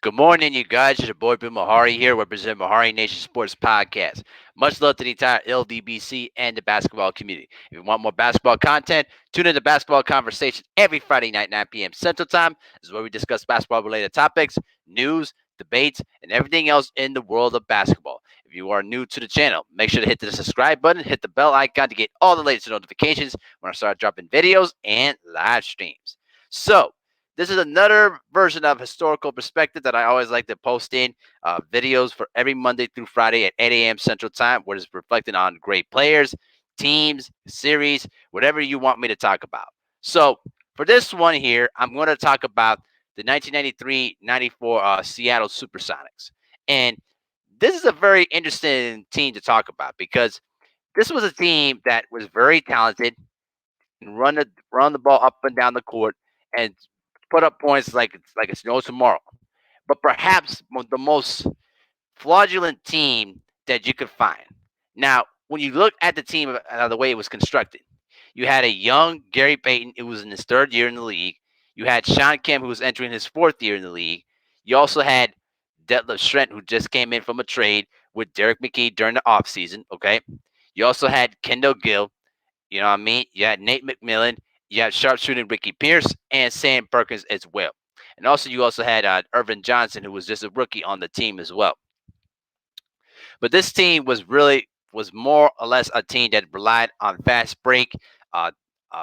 Good morning, you guys. It's your boy Bill Mahari here, representing Mahari Nation Sports Podcast. Much love to the entire LDBC and the basketball community. If you want more basketball content, tune in to Basketball Conversation every Friday night, 9 p.m. Central Time. This is where we discuss basketball related topics, news, debates, and everything else in the world of basketball. If you are new to the channel, make sure to hit the subscribe button, hit the bell icon to get all the latest notifications when I start dropping videos and live streams. So, this is another version of historical perspective that I always like to post in videos for every Monday through Friday at 8 a.m. Central Time, where it's reflecting on great players, teams, series, whatever you want me to talk about. So for this one here, I'm going to talk about the 1993-94 Seattle Supersonics. And this is a very interesting team to talk about because this was a team that was very talented and run the ball up and down the court and put up points like it's no tomorrow. But perhaps the most fraudulent team that you could find. Now, when you look at the team, the way it was constructed, you had a young Gary Payton who was in his third year in the league. You had Shawn Kemp who was entering his fourth year in the league. You also had Detlef Schrempf who just came in from a trade with Derek McKee during the offseason. Okay. You also had Kendall Gill. You know what I mean? You had Nate McMillan. You had sharpshooting Rickey Pierce and Sam Perkins as well. And also, you also had Irvin Johnson, who was just a rookie on the team as well. But this team was more or less a team that relied on uh,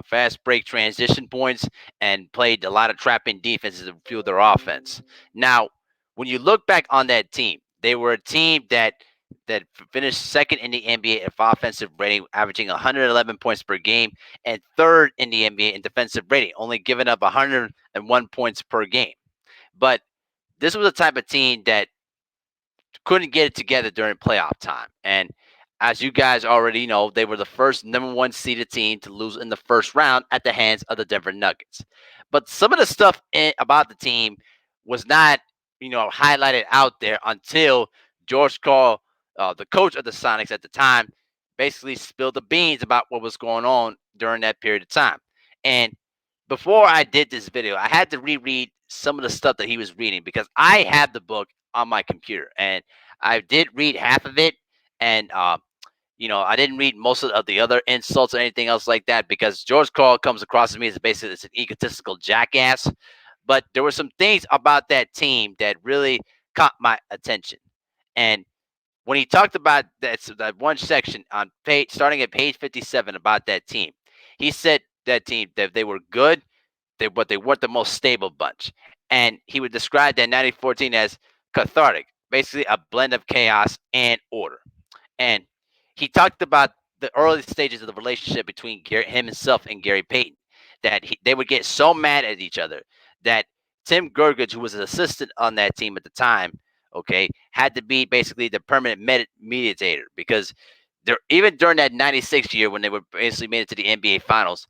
fast break transition points, and played a lot of trapping defenses to fuel their offense. Now, when you look back on that team, they were a team that finished second in the NBA in offensive rating, averaging 111 points per game, and third in the NBA in defensive rating, only giving up 101 points per game. But this was a type of team that couldn't get it together during playoff time. And as you guys already know, they were the first number one seeded team to lose in the first round at the hands of the Denver Nuggets. But some of the stuff about the team was not, highlighted out there until George Karl, the coach of the Sonics at the time, basically spilled the beans about what was going on during that period of time. And before I did this video, I had to reread some of the stuff that he was reading because I have the book on my computer, and I did read half of it, and I didn't read most of the other insults or anything else like that because George Karl comes across to me as basically as an egotistical jackass. But there were some things about that team that really caught my attention, and when he talked about that one section on page starting at page 57 about that team, he said that team that they were good, but they weren't the most stable bunch. And he would describe that 1914 as cathartic, basically a blend of chaos and order. And he talked about the early stages of the relationship between him himself and Gary Payton, that they would get so mad at each other that Tim Gergich, who was an assistant on that team at the time, okay, had to be basically the permanent mediator because there, even during that 96 year when they were basically made it to the NBA Finals,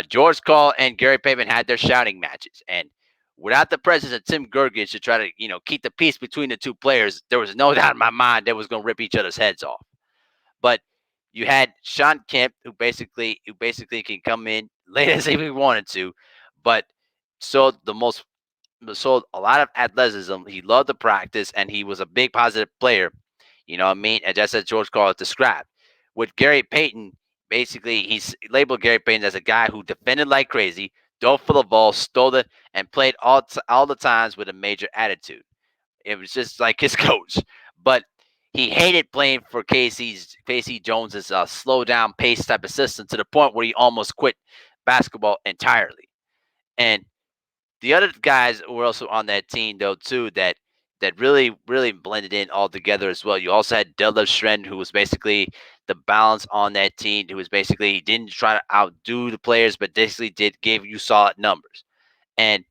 George Karl and Gary Payton had their shouting matches. And without the presence of Tim Gergich to try to, keep the peace between the two players, there was no doubt in my mind they was going to rip each other's heads off. But you had Shawn Kemp, who basically can come in late as he wanted to, but so the most so a lot of athleticism. He loved to practice, and he was a big positive player. You know what I mean? And just as George Karl described, with Gary Payton, basically he's labeled Gary Payton as a guy who defended like crazy, dove for the ball, stole it, and played all the times with a major attitude. It was just like his coach. But he hated playing for Casey Jones's slow down pace type of system to the point where he almost quit basketball entirely. And the other guys were also on that team though too that really blended in all together as well. You also had Detlef Schrempf, who was basically the balance on that team, who was basically he didn't try to outdo the players, but basically did gave you solid numbers. And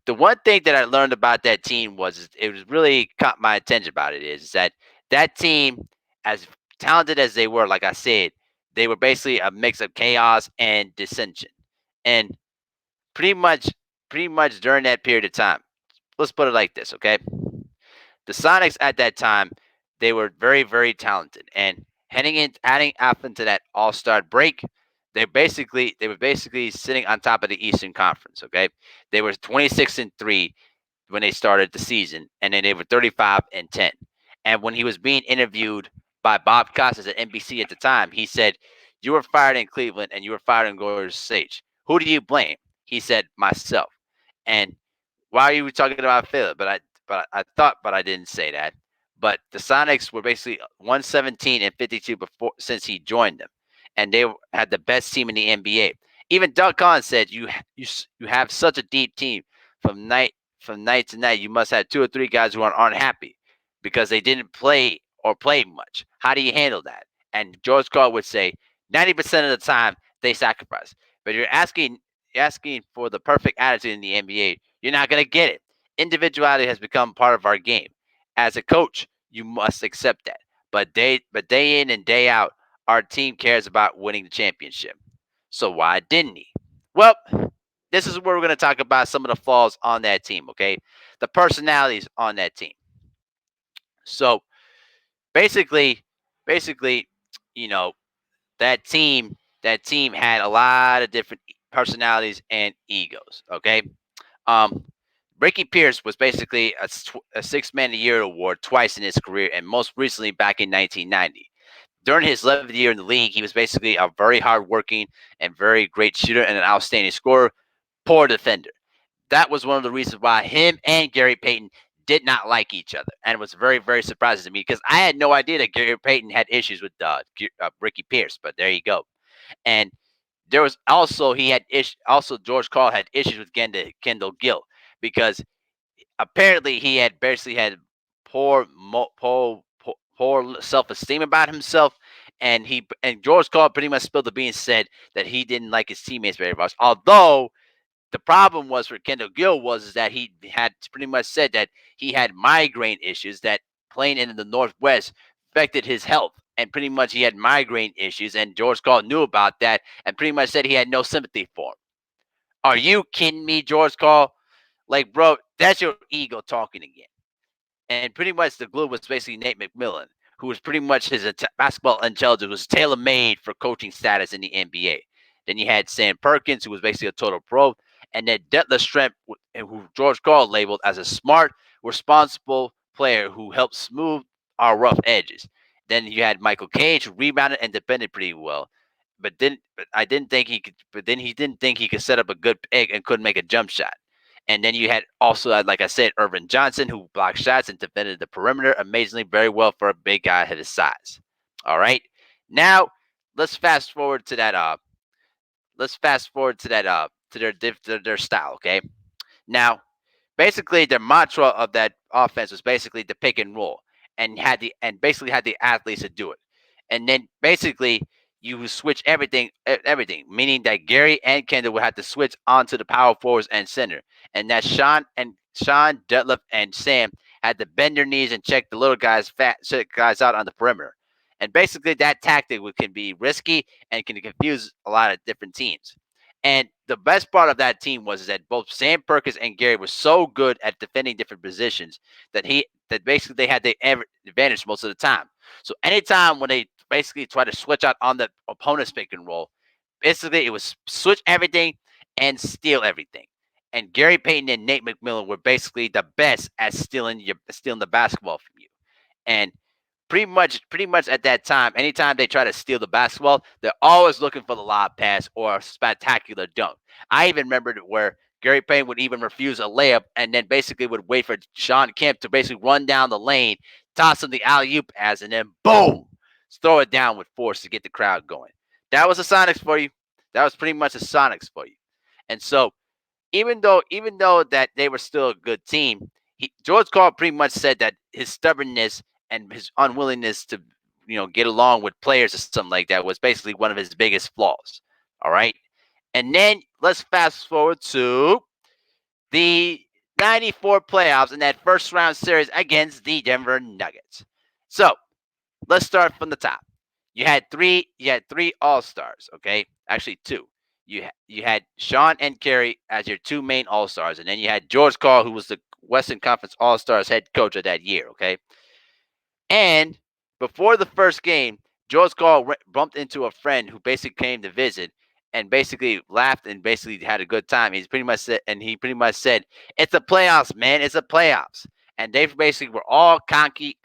the one thing that I learned about that team was it was really caught my attention about it is that that team, as talented as they were, like I said, they were basically a mix of chaos and dissension. And pretty much pretty much during that period of time, let's put it like this, okay? The Sonics at that time, they were very, very talented. And adding up into that all-star break, they were basically sitting on top of the Eastern Conference, okay? They were 26 and 3 when they started the season, and then they were 35-10. And when he was being interviewed by Bob Costas at NBC at the time, he said, "You were fired in Cleveland and you were fired in Golden State. Who do you blame?" He said, "Myself." And why are you talking about Philip? But I thought, but I didn't say that. But the Sonics were basically 117-52 before since he joined them, and they had the best team in the NBA. Even Doug Collins said, "You have such a deep team from night to night. You must have two or three guys who aren't happy because they didn't play much. How do you handle that?" And George Karl would say, 90% of the time they sacrifice. But you're asking for the perfect attitude in the NBA. You're not going to get it. Individuality has become part of our game. As a coach, you must accept that. But day in and day out, our team cares about winning the championship. So why didn't he? Well, this is where we're going to talk about some of the flaws on that team, okay? The personalities on that team. So basically, basically, you know, that team had a lot of different personalities and egos, okay? Um, Rickey Pierce was basically a six man a year award twice in his career, and most recently back in 1990. During his 11th year in the league, he was basically a very hardworking and very great shooter and an outstanding scorer, poor defender. That was one of the reasons why him and Gary Payton did not like each other, and it was very, very surprising to me because I had no idea that Gary Payton had issues with Rickey Pierce. But there you go. And there was also he had also George Karl had issues with Kendall Gill because apparently he had basically had poor self-esteem about himself, and George Karl pretty much spilled the beans, said that he didn't like his teammates very much. Although the problem was for Kendall Gill was is that he had pretty much said that he had migraine issues, that playing in the Northwest affected his health, and pretty much he had migraine issues, and George Karl knew about that and pretty much said he had no sympathy for him. Are you kidding me, George Karl? Like, bro, that's your ego talking again. And pretty much the glue was basically Nate McMillan, who was pretty much his basketball intelligence was tailor made for coaching status in the NBA. Then you had Sam Perkins, who was basically a total pro, and then Detlef Schrempf, who George Karl labeled as a smart, responsible player who helped smooth our rough edges. Then you had Michael Cage, who rebounded and defended pretty well, but then he didn't think he could set up a good egg and couldn't make a jump shot. And then you had also, like I said, Irvin Johnson, who blocked shots and defended the perimeter amazingly very well for a big guy at his size. All right. Now let's fast forward to that. To their style. Okay. Now, basically, the mantra of that offense was basically the pick and roll, and basically had the athletes to do it. And then basically you switch everything, meaning that Gary and Kendall would have to switch onto the power forwards and center, and that Sean, Detlef, and Sam had to bend their knees and check the little guys out on the perimeter. And basically, that tactic can be risky and can confuse a lot of different teams. And the best part of that team was that both Sam Perkins and Gary were so good at defending different positions that basically they had the advantage most of the time. So anytime when they basically try to switch out on the opponent's pick and roll, basically it was switch everything and steal everything. And Gary Payton and Nate McMillan were basically the best at stealing the basketball from you. And pretty much at that time, anytime they try to steal the basketball, they're always looking for the lob pass or a spectacular dunk. I even remembered where Gary Payne would even refuse a layup and then basically would wait for Shawn Kemp to basically run down the lane, toss him the alley oop pass, and then boom, throw it down with force to get the crowd going. That was the Sonics for you. That was pretty much the Sonics for you. And so even though that they were still a good team, George Karl pretty much said that his stubbornness and his unwillingness to get along with players or something like that was basically one of his biggest flaws. All right. And then let's fast forward to the 94 playoffs in that first round series against the Denver Nuggets. So let's start from the top. You had three all-stars, okay? Actually two. You had Sean and Kerry as your two main all-stars, and then you had George Karl, who was the Western Conference All-Stars head coach of that year, okay? And before the first game, George Karl bumped into a friend who basically came to visit, and basically laughed and basically had a good time. He pretty much said, "It's the playoffs, man. It's the playoffs." And they basically were all cocky,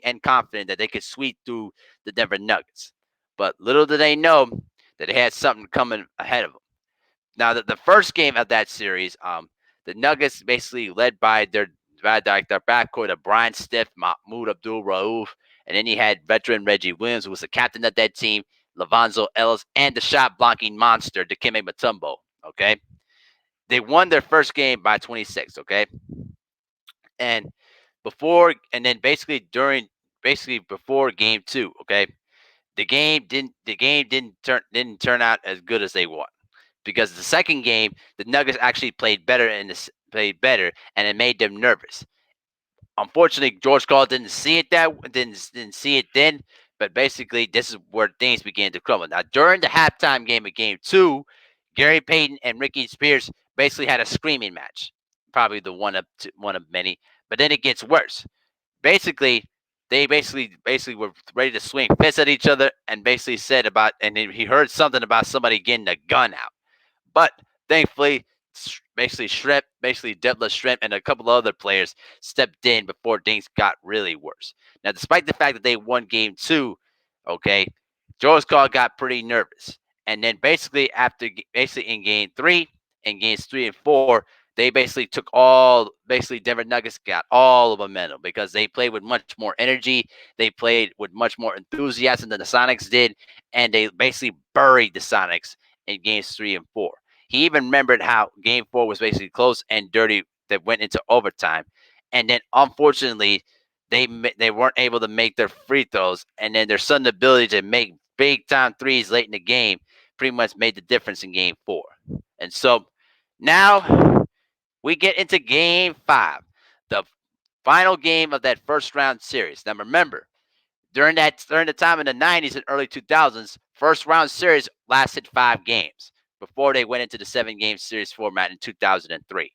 and confident that they could sweep through the Denver Nuggets. But little did they know that they had something coming ahead of them. Now, the first game of that series, the Nuggets basically led by their backcourt of Brian Stiff, Mahmoud Abdul Rauf, and then he had veteran Reggie Williams, who was the captain of that team, Lavanzo Ellis, and the shot blocking monster, Dikembe Mutombo. Okay, they won their first game by 26. Okay, and and then basically before game two. Okay, the game didn't turn out as good as they want, because the second game the Nuggets actually played better, and it made them nervous. Unfortunately, George Karl didn't see it then, but basically this is where things began to crumble. Now, during the halftime game of game two, Gary Payton and Rickey Pierce basically had a screaming match, probably the one of many. But then it gets worse. Basically, they basically were ready to swing fists at each other, and basically said about, and he heard something about somebody getting a gun out. But thankfully, basically Detlef Schrempf and a couple of other players stepped in before things got really worse. Now, despite the fact that they won game two, okay, George Karl got pretty nervous. And then basically in game three, and games three and four, they basically Denver Nuggets got all of momentum because they played with much more energy. They played with much more enthusiasm than the Sonics did, and they basically buried the Sonics in games three and four. He even remembered how game four was basically close and dirty that went into overtime. And then unfortunately, they weren't able to make their free throws. And then their sudden ability to make big time threes late in the game pretty much made the difference in game four. And so now we get into game five, the final game of that first round series. Now remember, during the time in the 90s and early 2000s, first round series lasted 5 games before they went into the 7 game series format in 2003.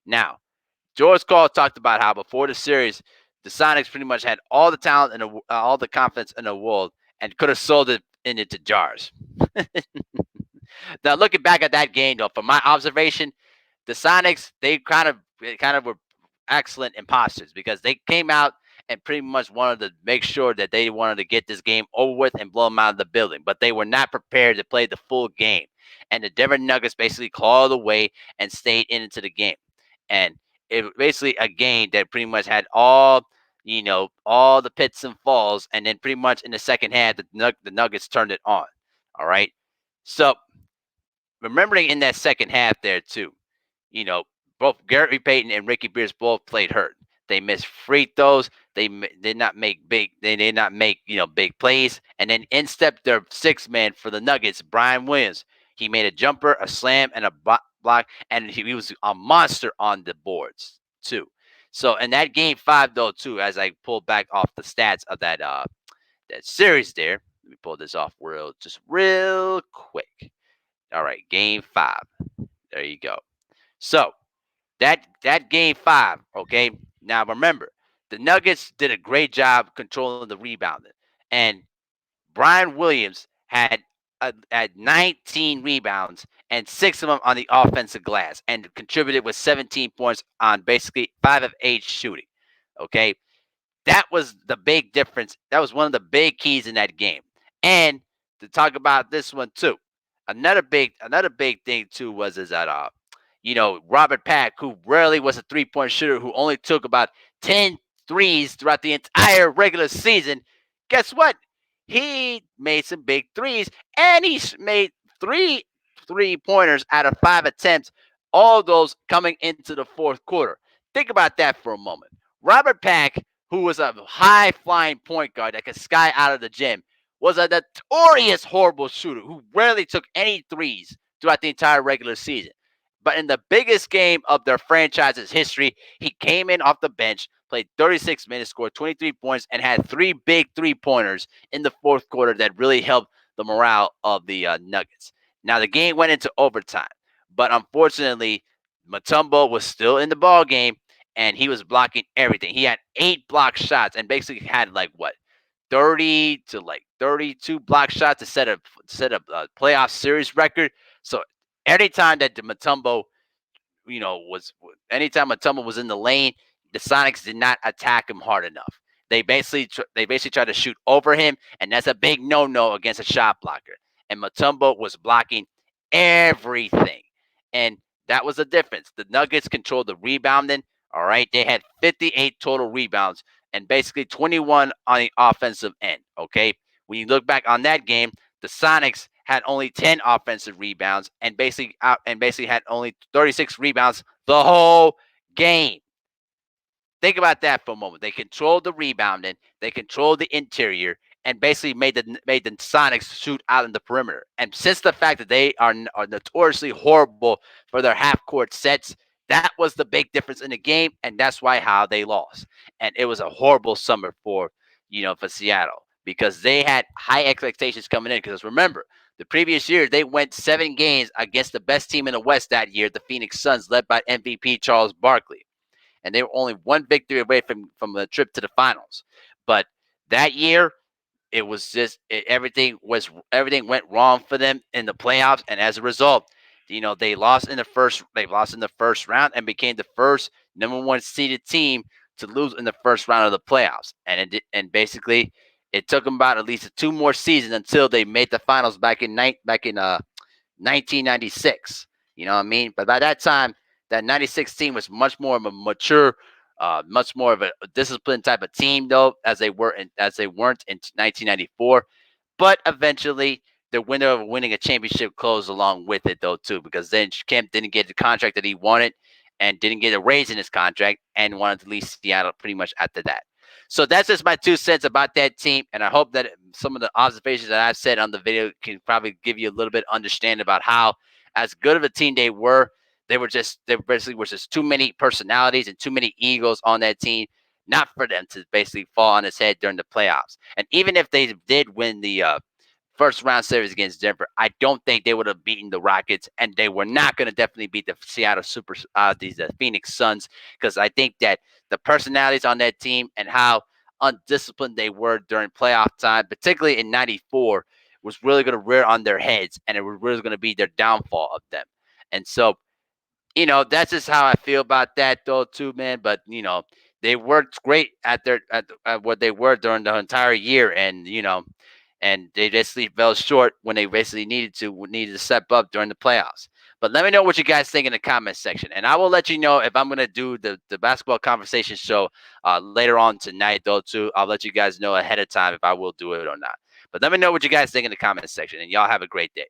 Now, George Karl talked about how before the series, the Sonics pretty much had all the talent and all the confidence in the world and could have sold it into jars. Now, looking back at that game, though, from my observation, the Sonics they kind of were excellent imposters because they came out and pretty much wanted to make sure that they wanted to get this game over with and blow them out of the building, but they were not prepared to play the full game. And the Denver Nuggets basically clawed away and stayed into the game. And it was basically a game that pretty much had all the pits and falls, and then pretty much in the second half, the Nuggets turned it on. All right, so remembering in that second half there too, you know, both Gary Payton and Rickey Pierce both played hurt. They missed free throws. Did not make big. They did not make big plays. And then in stepped their sixth man for the Nuggets, Brian Williams. He made a jumper, a slam, and a block, and he was a monster on the boards too. So in that game five though too, as I pulled back off the stats of that series there, let me pull this off real quick. All right, game five. There you go. So that game five, okay. Now remember, the Nuggets did a great job controlling the rebounding, and Brian Williams had 19 rebounds and 6 of them on the offensive glass, and contributed with 17 points on basically 5 of 8 shooting. Okay, that was the big difference. That was one of the big keys in that game. And to talk about this one too, another big thing too was is that Robert Pack, who rarely was a 3-point shooter, who only took about 10 threes throughout the entire regular season. Guess what? He made some big threes, and he made 3 3 pointers out of 5 attempts, all those coming into the fourth quarter. Think about that for a moment. Robert Pack, who was a high flying point guard that could sky out of the gym, was a notorious horrible shooter who rarely took any threes throughout the entire regular season. But in the biggest game of their franchise's history, he came in off the bench, played 36 minutes, scored 23 points, and had 3 big 3-pointers in the fourth quarter that really helped the morale of the Nuggets. Now, the game went into overtime, but unfortunately, Mutombo was still in the ball game, and he was blocking everything. He had 8 block shots and basically had 30 to 32 block shots to set a playoff series record. So anytime that the Mutombo, was anytime Mutombo was in the lane, the Sonics did not attack him hard enough. They basically tried to shoot over him, and that's a big no against a shot blocker. And Mutombo was blocking everything, and that was the difference. The Nuggets controlled the rebounding. All right, they had 58 total rebounds and basically 21 on the offensive end. Okay, when you look back on that game, the Sonics had only 10 offensive rebounds and basically had only 36 rebounds the whole game. Think about that for a moment. They controlled the rebounding, they controlled the interior, and basically made the Sonics shoot out in the perimeter. And since the fact that they are notoriously horrible for their half court sets, that was the big difference in the game, and that's why how they lost. And it was a horrible summer for Seattle because they had high expectations coming in. Because remember, the previous year they went 7 games against the best team in the West that year, the Phoenix Suns, led by MVP Charles Barkley, and they were only one victory away from the trip to the finals. But that year, it was just everything went wrong for them in the playoffs, and as a result, they lost in the first round and became the first number one seeded team to lose in the first round of the playoffs. And basically, it took them about at least 2 more seasons until they made the finals back in 1996. You know what I mean? But by that time, that 96 team was much more of a mature, much more of a disciplined type of team, though, as they weren't in 1994. But eventually, the winner of winning a championship closed along with it, though, too, because then Kemp didn't get the contract that he wanted and didn't get a raise in his contract and wanted to leave Seattle pretty much after that. So that's just my 2 cents about that team, and I hope that some of the observations that I've said on the video can probably give you a little bit of understanding about how, as good of a team they were, they basically were just too many personalities and too many egos on that team, not for them to basically fall on its head during the playoffs. And even if they did win the first round series against Denver, I don't think they would have beaten the Rockets, and they were not going to definitely beat the the Phoenix Suns, because I think that the personalities on that team and how undisciplined they were during playoff time, particularly in '94, was really going to rear on their heads, and it was really going to be their downfall of them. And so, that's just how I feel about that, though, too, man. But they worked great at what they were during the entire year, and they just fell short when they basically needed to step up during the playoffs. But let me know what you guys think in the comment section, and I will let you know if I'm gonna do the basketball conversation show later on tonight, though. Too, I'll let you guys know ahead of time if I will do it or not. But let me know what you guys think in the comment section, and y'all have a great day.